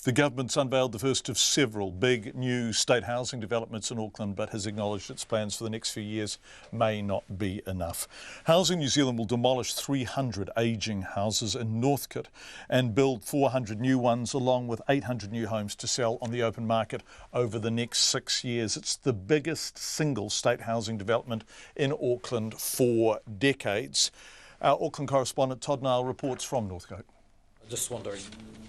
The government's unveiled the first of several big new state housing developments in Auckland, but has acknowledged its plans for the next few years may not be enough. Housing New Zealand will demolish 300 ageing houses in Northcote and build 400 new ones, along with 800 new homes to sell on the open market over the next 6 years. It's the biggest single state housing development in Auckland for decades. Our Auckland correspondent Todd Niall reports from Northcote. I just want to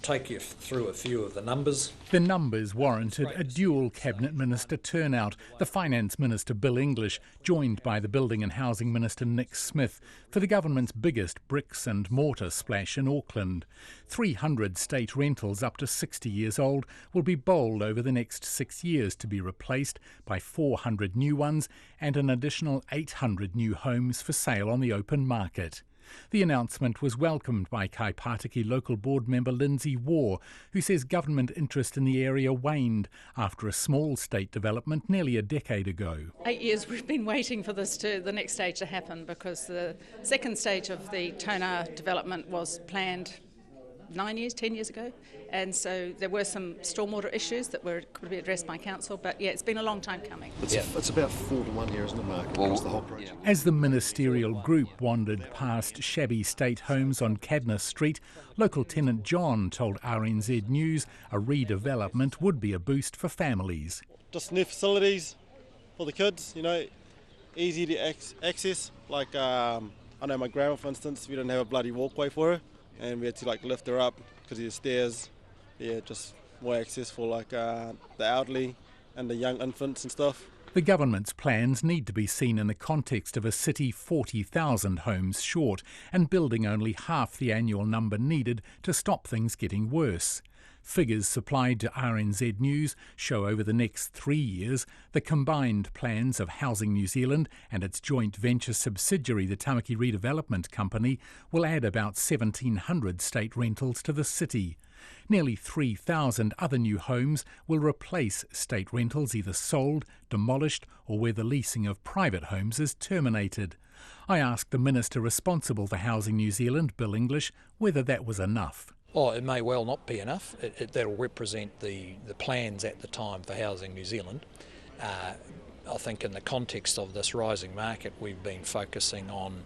take you through a few of the numbers. The numbers warranted a dual Cabinet Minister turnout, the Finance Minister Bill English, joined by the Building and Housing Minister Nick Smith, for the government's biggest bricks and mortar splash in Auckland. 300 state rentals up to 60 years old will be bowled over the next 6 years to be replaced by 400 new ones and an additional 800 new homes for sale on the open market. The announcement was welcomed by Kaipātiki local board member Lindsay Waugh, who says government interest in the area waned after a small state development nearly a decade ago. 8 years we've been waiting for the next stage to happen, because the second stage of the Tona development was planned 10 years ago, and so there were some stormwater issues that could be addressed by council, but yeah, it's been a long time coming. It's about 4 to 1 year, isn't it, Mark, across the whole project? As the ministerial group wandered past shabby state homes on Cadna Street, local tenant John told RNZ News a redevelopment would be a boost for families. Just new facilities for the kids, easy to access. Like, I know my grandma, for instance, we didn't have a bloody walkway for her, and we had to lift her up because of the stairs. Yeah, just more access for the elderly and the young infants and stuff. The government's plans need to be seen in the context of a city 40,000 homes short and building only half the annual number needed to stop things getting worse. Figures supplied to RNZ News show over the next 3 years the combined plans of Housing New Zealand and its joint venture subsidiary, the Tamaki Redevelopment Company, will add about 1,700 state rentals to the city. Nearly 3,000 other new homes will replace state rentals either sold, demolished or where the leasing of private homes is terminated. I asked the minister responsible for Housing New Zealand, Bill English, whether that was enough. Oh, it may well not be enough. That'll represent the plans at the time for Housing New Zealand. I think in the context of this rising market, we've been focusing on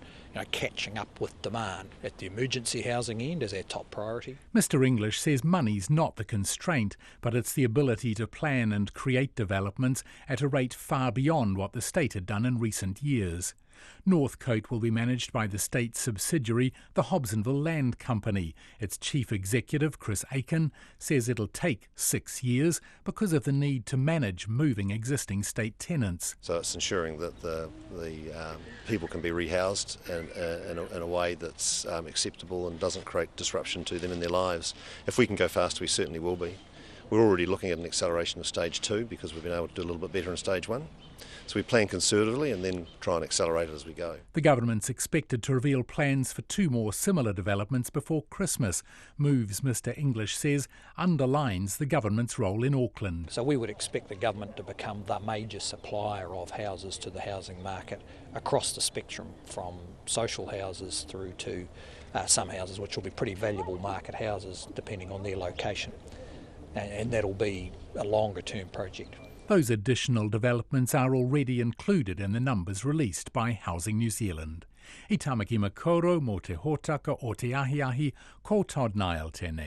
catching up with demand at the emergency housing end as our top priority. Mr English says money's not the constraint, but it's the ability to plan and create developments at a rate far beyond what the state had done in recent years. Northcote will be managed by the state subsidiary, the Hobsonville Land Company. Its chief executive, Chris Aiken, says it'll take 6 years because of the need to manage moving existing state tenants. So it's ensuring that the people can be rehoused in a way that's acceptable and doesn't create disruption to them in their lives. If we can go faster, we certainly will be. We're already looking at an acceleration of stage 2 because we've been able to do a little bit better in stage 1. So we plan conservatively and then try and accelerate it as we go. The government's expected to reveal plans for 2 more similar developments before Christmas. Moves, Mr English says, underlines the government's role in Auckland. So we would expect the government to become the major supplier of houses to the housing market across the spectrum, from social houses through to some houses which will be pretty valuable market houses depending on their location. And that'll be a longer term project. Those additional developments are already included in the numbers released by Housing New Zealand. I tamaki makoro mō te hōtaka o te ahiahi, ko Todd Niall tēnei.